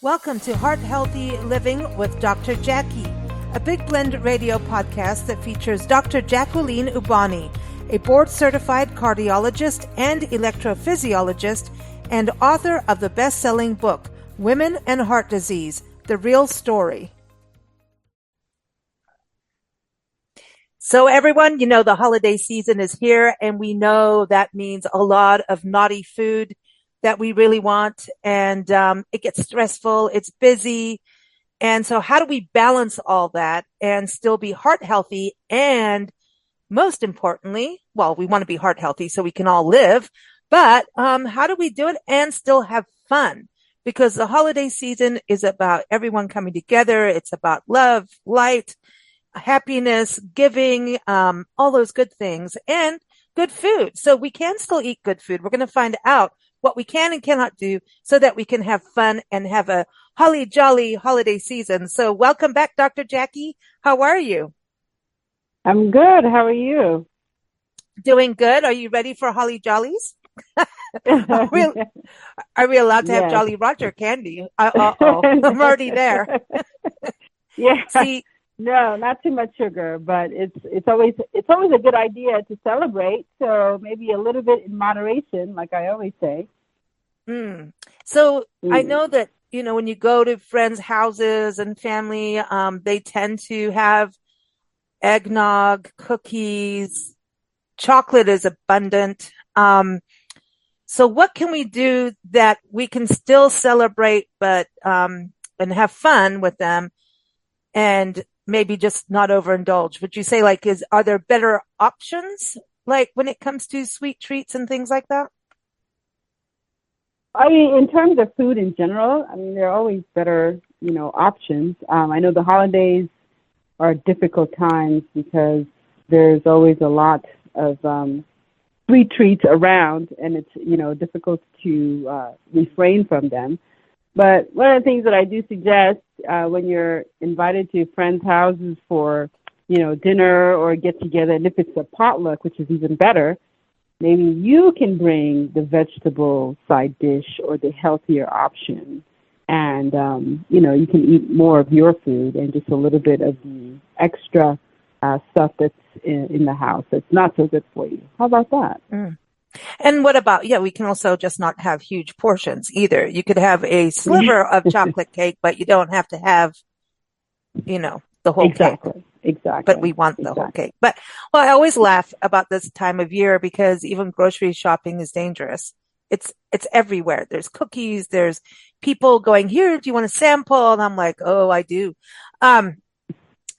Welcome to Heart Healthy Living with Dr. Jackie, a Big Blend radio podcast that features Dr. Jacqueline Ubani, a board-certified cardiologist and electrophysiologist and author of the best-selling book, Women and Heart Disease, The Real Story. So everyone, the holiday season is here, and we know that means a lot of naughty food that we really want, and it gets stressful, it's busy. And so how do we balance all that and still be heart healthy? And most importantly, well, we want to be heart healthy so we can all live, but how do we do it and still have fun? Because the holiday season is about everyone coming together. It's about love, light, happiness, giving, all those good things, and good food. So we can still eat good food. We're going to find out what we can and cannot do so that we can have fun and have a holly jolly holiday season. So welcome back, Dr. Jackie. How are you? I'm good. How are you? Doing good. Are you ready for holly jollies? Are we allowed to have Jolly Roger candy? Uh-oh. I'm already there. Yeah. See, no, not too much sugar, but it's always a good idea to celebrate. So maybe a little bit in moderation, like I always say. So I know that, when you go to friends' houses and family, they tend to have eggnog, cookies, chocolate is abundant. So what can we do that we can still celebrate, but, and have fun with them and maybe just not overindulge? Would you say are there better options, like when it comes to sweet treats and things like that? I mean, in terms of food in general, there are always better, options. I know the holidays are difficult times because there's always a lot of sweet treats around, and it's, difficult to refrain from them. But one of the things that I do suggest when you're invited to friends' houses for, dinner or get together, and if it's a potluck, which is even better, maybe you can bring the vegetable side dish or the healthier option. And, you can eat more of your food and just a little bit of the extra stuff that's in the house that's not so good for you. How about that? And what about, we can also just not have huge portions either. You could have a sliver of chocolate cake, but you don't have to have, the whole cake. Exactly. But we want the whole cake. But, I always laugh about this time of year because even grocery shopping is dangerous. It's everywhere. There's cookies. There's people going, here, do you want a sample? And I'm like, oh, I do.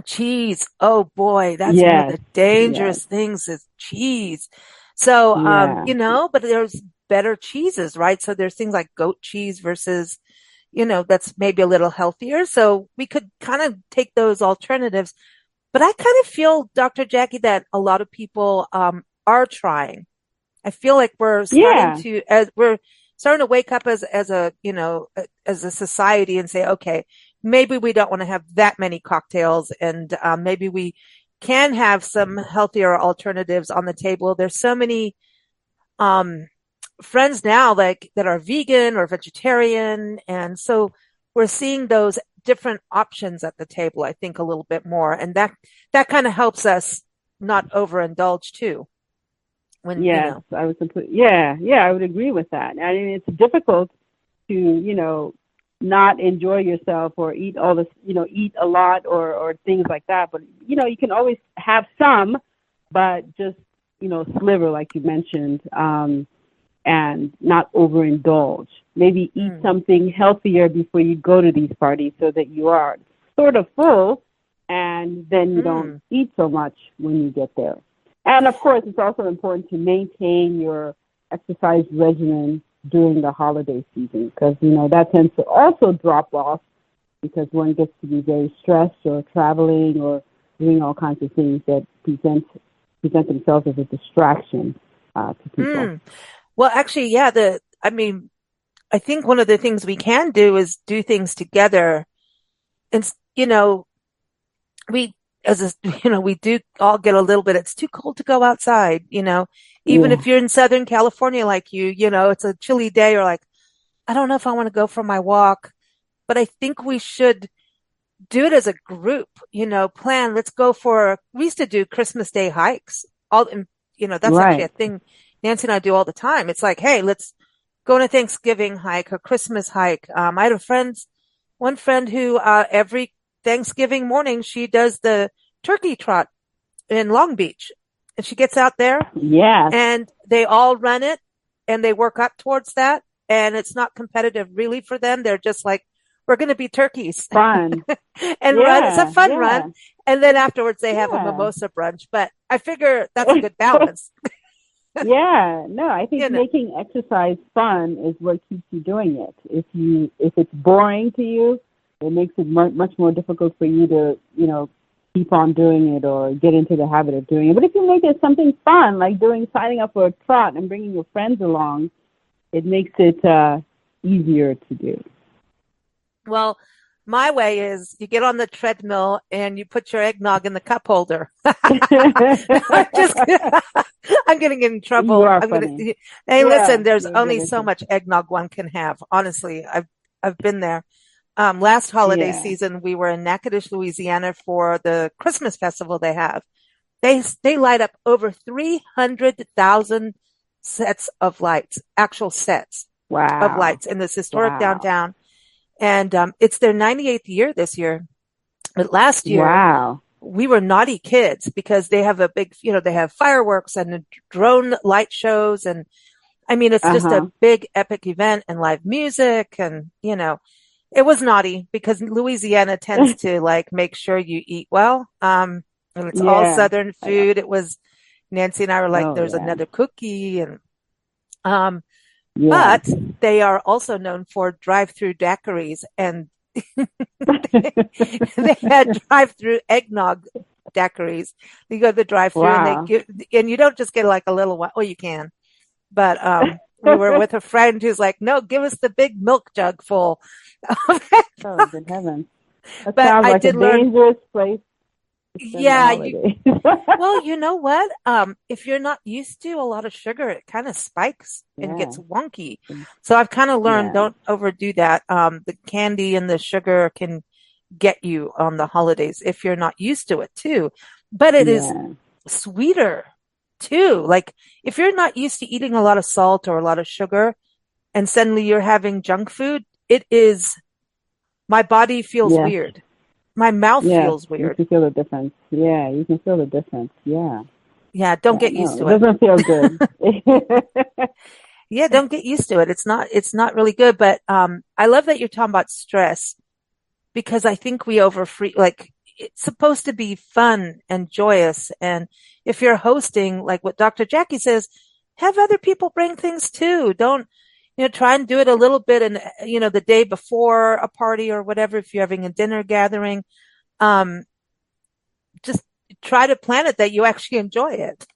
Cheese. Oh boy. That's one of the dangerous things is cheese. So, but there's better cheeses, right? So there's things like goat cheese versus, that's maybe a little healthier. So we could kind of take those alternatives. But I kind of feel, Dr. Jackie, that a lot of people, are trying. I feel like we're starting to wake up as a society and say, okay, maybe we don't want to have that many cocktails, and maybe we can have some healthier alternatives on the table. There's so many friends now that are vegan or vegetarian, and so we're seeing those different options at the table, I think, a little bit more, and that kind of helps us not overindulge too. I would I would agree with that. I mean, it's difficult to not enjoy yourself or eat all this, eat a lot or things like that. But, you can always have some, but just, sliver, like you mentioned, and not overindulge. Maybe eat something healthier before you go to these parties so that you are sort of full, and then you don't eat so much when you get there. And, of course, it's also important to maintain your exercise regimen during the holiday season because, that tends to also drop off because one gets to be very stressed or traveling or doing all kinds of things that present themselves as a distraction to people. Well, actually, I think one of the things we can do is do things together. And, we do all get a little bit, it's too cold to go outside, even if you're in Southern California, like it's a chilly day, or like, I don't know if I want to go for my walk. but I think we should do it as a group, plan. Let's go we used to do Christmas Day hikes. That's actually a Right. thing Nancy and I do all the time. It's like, hey, let's go on a Thanksgiving hike, a Christmas hike. I had one friend who, every Thanksgiving morning, she does the turkey trot in Long Beach, and she gets out there Yes. and they all run it and they work up towards that. And it's not competitive really for them. They're just like, we're going to be turkeys Fun. and run. It's a Yeah. fun Yeah. run. And then afterwards they have a Yeah. mimosa brunch, but I figure that's a good balance. Yeah, no, I think you know, making exercise fun is what keeps you doing it. If it's boring to you, it makes it much more difficult for you to, keep on doing it or get into the habit of doing it. But if you make it something fun, like signing up for a trot and bringing your friends along, it makes it easier to do. well, my way is you get on the treadmill and you put your eggnog in the cup holder. Just, I'm going to get in You trouble. are I'm going funny. to, hey, Yeah, listen, there's you're good only at so it. much eggnog one can have. Honestly, I've been there. Last holiday Yeah. season, we were in Natchitoches, Louisiana for the Christmas festival they have. They light up over 300,000 sets of lights, actual sets of Wow. lights in this historic Wow. downtown. And it's their 98th year this year. But last year, Wow. we were naughty kids because they have they have fireworks and drone light shows. And I mean, it's just a Uh-huh. big epic event and live music. And, it was naughty because Louisiana tends to like make sure you eat well. And it's all Yeah. Southern food. It was Nancy and I were like, Oh, there's yeah. another cookie. And, um, Yeah. but they are also known for drive-through daiquiris, and they had drive-through eggnog daiquiris. You go to the drive-through and Wow. and you don't just get like a little one. Oh, you can, but we were with a friend who's like, no, give us the big milk jug full of Oh, eggnog. good heavens. That But sounds I like a did learn, dangerous place to spend the yeah, holidays. well, you know what? If you're not used to a lot of sugar, it kind of spikes and Yeah. gets wonky. So I've kind of learned, Yeah. don't overdo that. The candy and the sugar can get you on the holidays if you're not used to it too. But it is Yeah. sweeter too. Like if you're not used to eating a lot of salt or a lot of sugar and suddenly you're having junk food, my body feels Yes. weird. My mouth Yes. feels You weird. can feel the difference. Yeah, you can feel the difference. Yeah. Yeah, don't Yeah, get used no, it to it. doesn't feel good. Yeah, don't get used to it. It's not really good. But I love that you're talking about stress because I think we like it's supposed to be fun and joyous. And if you're hosting, like what Dr. Jackie says, have other people bring things too. Don't, try and do it a little bit and, the day before a party or whatever, if you're having a dinner gathering, um, just try to plan it that you actually enjoy it.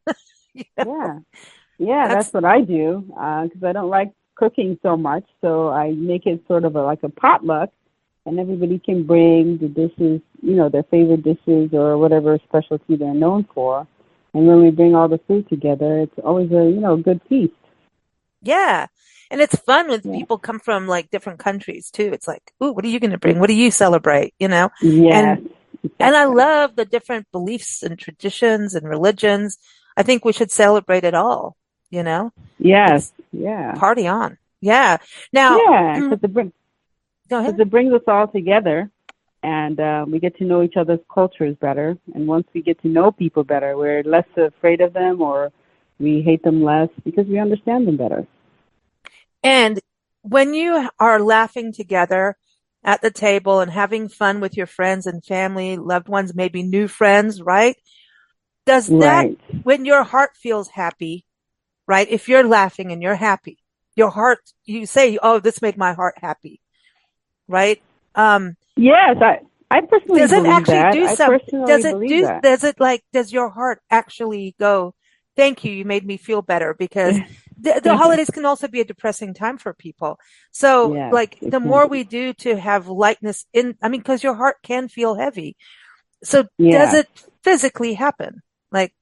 You know, Yeah. Yeah, that's, that's what I do because I don't like cooking so much. So I make it sort of like a potluck, and everybody can bring the dishes, their favorite dishes or whatever specialty they're known for. And when we bring all the food together, it's always a good feast. yeah. And it's fun when Yeah. people come from like different countries too. It's like, ooh, what are you going to bring? What do you celebrate? Yes, And I exactly. love the different beliefs and traditions and religions. I think we should celebrate it all, you know? Yes. It's Yeah. party on. Yeah. Now, Yeah, go because ahead. it brings us all together, and we get to know each other's cultures better. And once we get to know people better, we're less afraid of them, or we hate them less because we understand them better. And when you are laughing together at the table and having fun with your friends and family, loved ones, maybe new friends, right? Does that, Right. when your heart feels happy, right? If you're laughing and you're happy, your heart, you say, oh, this made my heart happy, right? Um, Yes, I personally does it believe actually that. do I some, personally believe that. does your heart actually go, thank you, you made me feel better? Because the holidays can also be a depressing time for people. So Yes, like it the can more be. we do to have lightness I mean, because your heart can feel heavy. So does Yes. it physically happen? Like,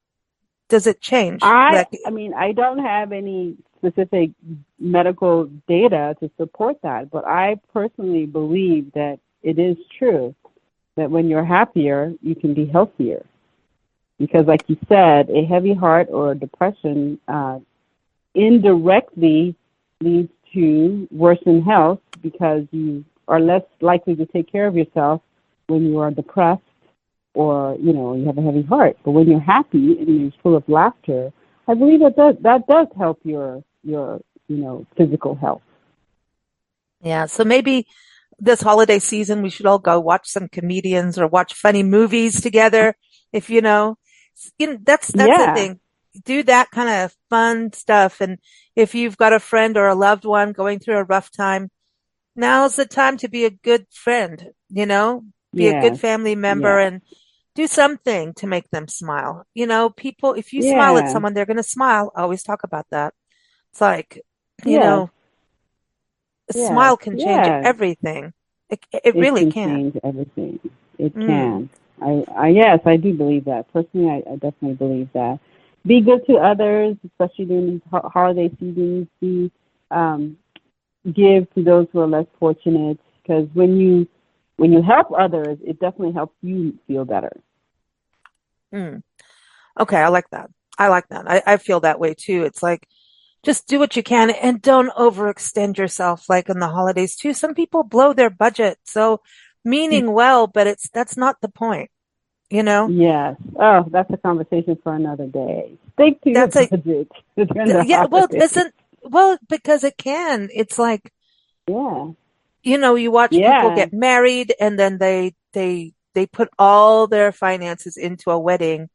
does it change? I Like, I mean, I don't have any specific medical data to support that, but I personally believe that it is true that when you're happier, you can be healthier. Because, like you said, a heavy heart or depression indirectly leads to worsened health because you are less likely to take care of yourself when you are depressed or, you have a heavy heart. But when you're happy and you're full of laughter, I believe that does help your physical health. Yeah. So maybe this holiday season, we should all go watch some comedians or watch funny movies together. If that's the Yeah, thing. Do that kind of fun stuff. And if you've got a friend or a loved one going through a rough time, now's the time to be a good friend, be a good yes, family member yes, and do something to make them smile. People, if you smile at yeah, someone, they're going to smile. I always talk about that. It's like, you yes, know, a yes, smile can change yeah. everything. It It really can can. change everything. It Mm. can. Yes, I do believe that. Personally, I definitely believe that. Be good to others, especially during these holiday seasons. Um, give to those who are less fortunate, because when you help others, it definitely helps you feel better. Mm. Okay, I like that. I like that. I feel that way too. It's like just do what you can and don't overextend yourself like in the holidays too. Some people blow their budget. So meaning well, but that's not the point, you know? Yes. Oh, that's a conversation for another day. Stick to your That's a budget during the yeah, well, holidays. because it can. It's like, Yeah. you watch people Yeah. get married and then they put all their finances into a wedding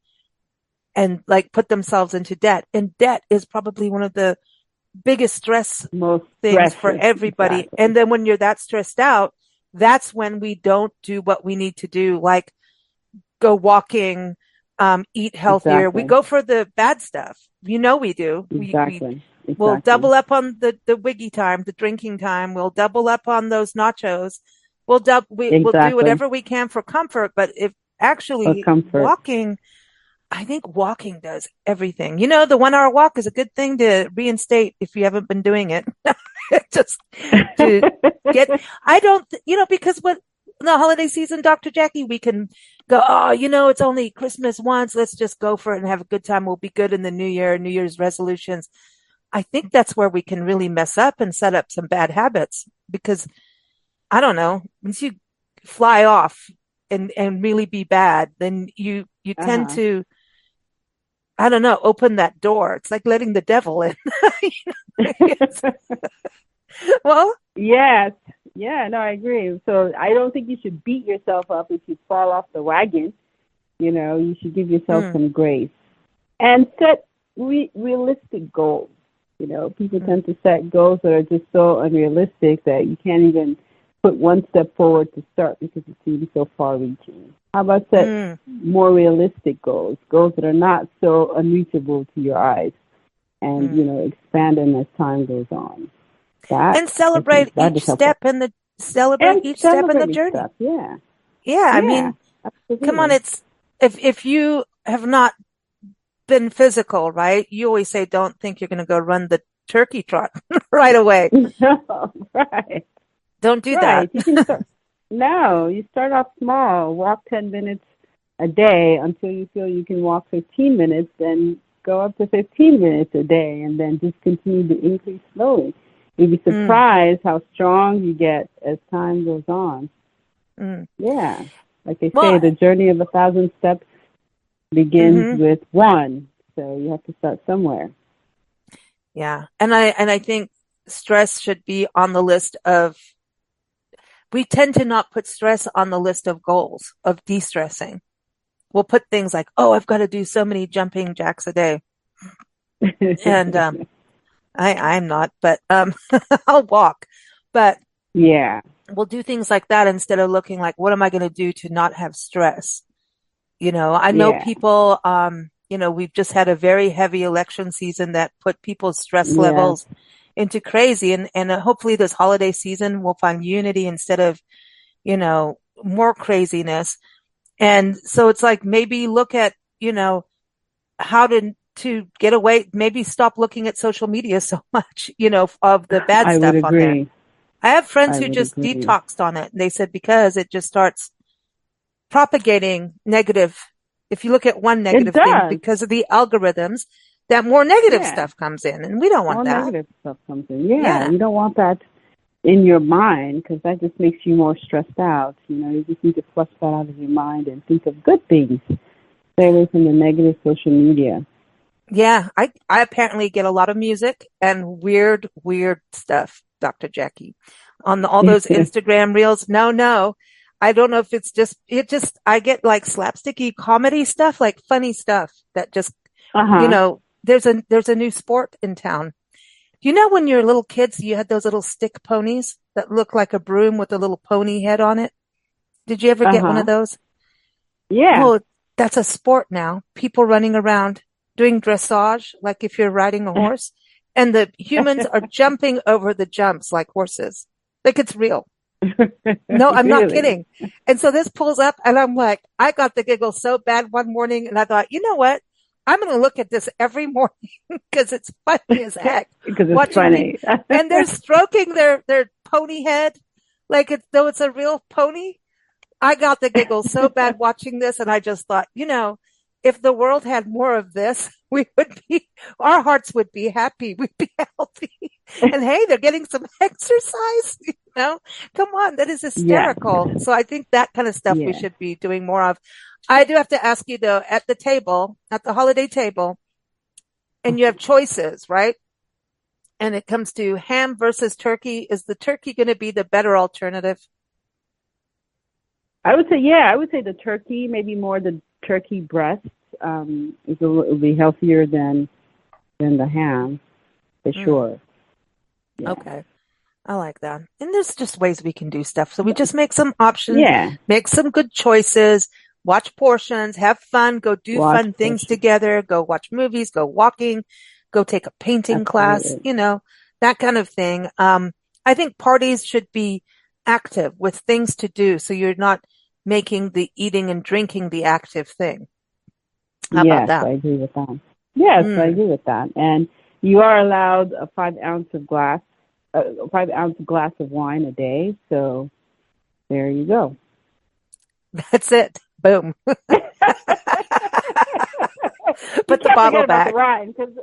and like put themselves into debt. And debt is probably one of the biggest stress Most things for stresses. everybody. And Exactly. then when you're that stressed out, that's when we don't do what we need to do, like go walking, eat healthier. We Exactly. go for the bad stuff. We do. We Exactly. will Exactly. double up on the wiggy time, the drinking time. We'll double up on those nachos. We'll do Exactly. whatever we can for comfort. But if For actually comfort. walking, I think walking does everything. The 1 hour walk is a good thing to reinstate if you haven't been doing it. Just to get, I don't, because what the holiday season, Dr. Jackie, we can go, oh, it's only Christmas once. Let's just go for it and have a good time. We'll be good in the new year, New Year's resolutions. I think that's where we can really mess up and set up some bad habits because I don't know, once you fly off and really be bad, then you tend Uh-huh. to, I don't know, open that door. It's like letting the devil in. Well, Yes. Yeah, no, I agree. So I don't think you should beat yourself up if you fall off the wagon. You should give yourself mm, some grace and set realistic goals. People mm, tend to set goals that are just so unrealistic that you can't even put one step forward to start because it seems so far reaching. How about set mm, more realistic goals that are not so unreachable to your eyes, and mm. expand them as time goes on. That And I think celebrate that is each helpful. step in the celebrate And each step in the celebrating journey. stuff. Yeah. Yeah, I Yeah. mean, come on, Absolutely. it's if you have not been physical, right? You always say don't think you're going to go run the turkey trot right away. Right. Don't do that. Right. You can start. No, you start off small. Walk 10 minutes a day until you feel you can walk 15 minutes, then go up to 15 minutes a day, and then just continue to increase slowly. You'll be Mm, surprised how strong you get as time goes on. mm. Yeah. Like they say, Well, the journey of 1,000 steps begins hmm with one. So you have to start somewhere. yeah. And I think stress should be on the list of we tend to not put stress on the list of goals of de-stressing. We'll put things like, oh, I've got to do so many jumping jacks a day. And I'm not, but I'll walk. But Yeah. we'll do things like that instead of looking like, what am I going to do to not have stress? I know Yeah. people, we've just had a very heavy election season that put people's stress Yes. levels into crazy. And hopefully this holiday season we'll find unity instead of, more craziness. And so it's like maybe look at, how to to get away, maybe stop looking at social media so much, of the bad I would stuff on there. agree. I have friends I who would just agree. detoxed on it. And they said because it just starts propagating negative. If you look at one It negative thing, does. because of the algorithms, that more negative Yeah. stuff comes in, and we don't want More that. negative stuff comes in. Yeah. Yeah. You don't want that in your mind because that just makes you more stressed out. You just need to flush that out of your mind and think of good things. Stay away from the negative social media. Yeah. I apparently get a lot of music and weird stuff, Dr. Jackie, on all those Instagram reels. No, no. I don't know if I get like slapsticky comedy stuff, like funny stuff that just, Uh-huh. there's a new sport in town. When you're little kids, you had those little stick ponies that look like a broom with a little pony head on it. Did you ever get one of Uh-huh. those? Yeah. Well, that's a sport now. People running around doing dressage, like if you're riding a horse, and the humans are jumping over the jumps like horses. Like it's real. No, I'm not Really? kidding. And so this pulls up and I'm like, I got the giggles so bad one morning and I thought, you know what? I'm going to look at this every morning because it's funny as heck Because it's watching people funny. and they're stroking their pony head like though it's a real pony. I got the giggles so bad watching this. And I just thought, if the world had more of this, our hearts would be happy. We'd be healthy. And hey, they're getting some exercise, come on. That is Yes. hysterical. So I think that kind of stuff we Yeah. should be doing more of. I do have to ask you though, at the holiday table, and you have choices, right? And it comes to ham versus turkey. Is the turkey going to be the better alternative? I would say, yeah, I would say the turkey, maybe more the turkey breast, will be healthier than the ham, for Mm, sure. Yeah. okay. I like that. And there's just ways we can do stuff. So we just make some options, Yeah. make some good choices, watch portions, have fun, go do Watch fun things portion. together, go watch movies, go walking, go take a painting class, Absolutely. that kind of thing. I think parties should be active with things to do. So you're not making the eating and drinking the active thing. How about Yes, I that? agree with that. Yes, I Mm, agree with that. And you are allowed a 5 ounce glass of wine a day. So there you go. that's it. Boom. You Put the can't bottle forget about the back. wine because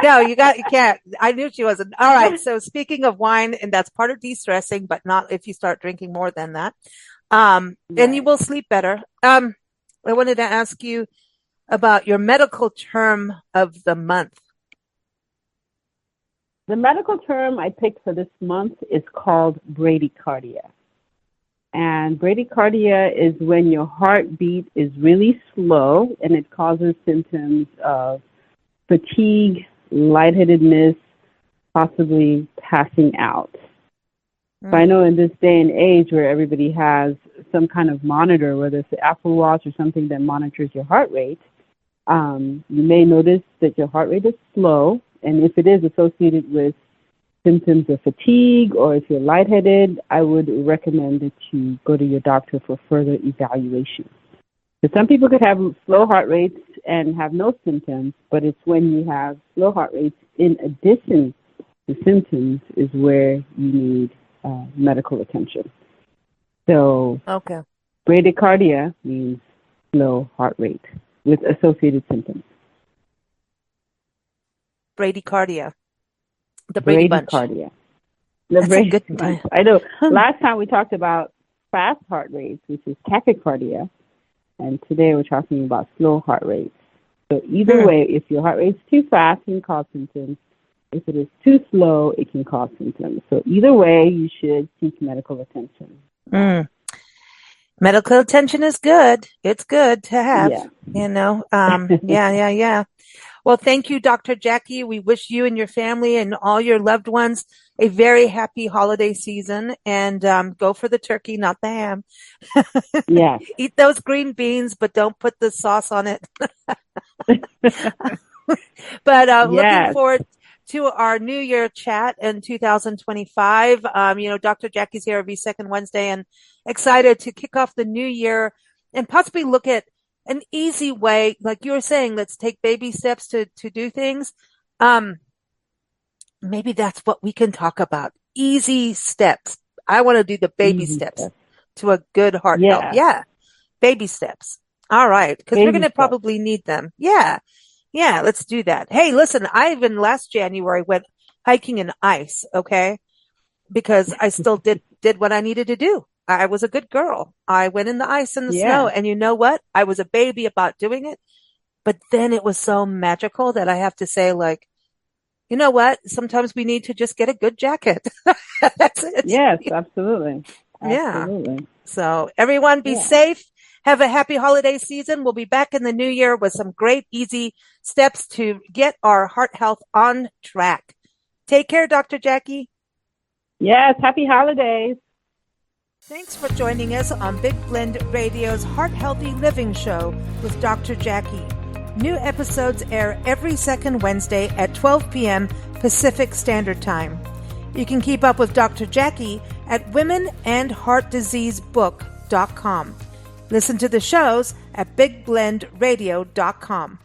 No, you can't. I knew she wasn't. All right. So speaking of wine, and that's part of de-stressing, but not if you start drinking more than that. And you right. will sleep better. I wanted to ask you about your medical term of the month. The medical term I picked for this month is called bradycardia. And bradycardia is when your heartbeat is really slow and it causes symptoms of fatigue, lightheadedness, possibly passing out. So I Mm, know in this day and age where everybody has some kind of monitor, whether it's the Apple Watch or something that monitors your heart rate, you may notice that your heart rate is slow. And if it is associated with symptoms of fatigue or if you're lightheaded, I would recommend that you go to your doctor for further evaluation. So some people could have slow heart rates and have no symptoms, but it's when you have slow heart rates in addition to symptoms is where you need medical attention. So okay. bradycardia means slow heart rate with associated symptoms. Bradycardia, the Brady Bunch. Bradycardia. The That's a Brady good Bunch. name. I know last time we talked about fast heart rates, which is tachycardia, and today we're talking about slow heart rates. So either Hmm. way, if your heart rate's too fast, it can cause symptoms. If it is too slow, it can cause symptoms. So either way, you should seek medical attention. Mm. Medical attention is good. It's good to have, Yeah. Yeah, yeah, yeah. Well, thank you, Dr. Jackie. We wish you and your family and all your loved ones a very happy holiday season and go for the turkey, not the ham. Yes. Eat those green beans, but don't put the sauce on it. But looking Yes. forward to our New Year chat in 2025. Dr. Jackie's here every second Wednesday and excited to kick off the new year and possibly look at an easy way, like you were saying, let's take baby steps to do things. Um, Maybe that's what we can talk about. Easy steps. I want to do the baby Easy steps steps. to a good heart health. Yeah. Yeah. Baby steps. All right. Because we're going Baby to steps. probably need them. Yeah. Yeah. Let's do that. Hey, listen, I even last January went hiking in ice. Okay. Because I still did what I needed to do. I was a good girl. I went in the ice and the snow. Yeah. And you know what? I was a baby about doing it. But then it was so magical that I have to say, like, you know what? Sometimes we need to just get a good jacket. That's it. Yes, absolutely. Yeah. Absolutely. So everyone be Yeah. safe. Have a happy holiday season. We'll be back in the new year with some great, easy steps to get our heart health on track. Take care, Dr. Jackie. Yes, happy holidays. Thanks for joining us on Big Blend Radio's Heart Healthy Living Show with Dr. Jackie. New episodes air every second Wednesday at 12 p.m. Pacific Standard Time. You can keep up with Dr. Jackie at womenandheartdiseasebook.com. Listen to the shows at bigblendradio.com.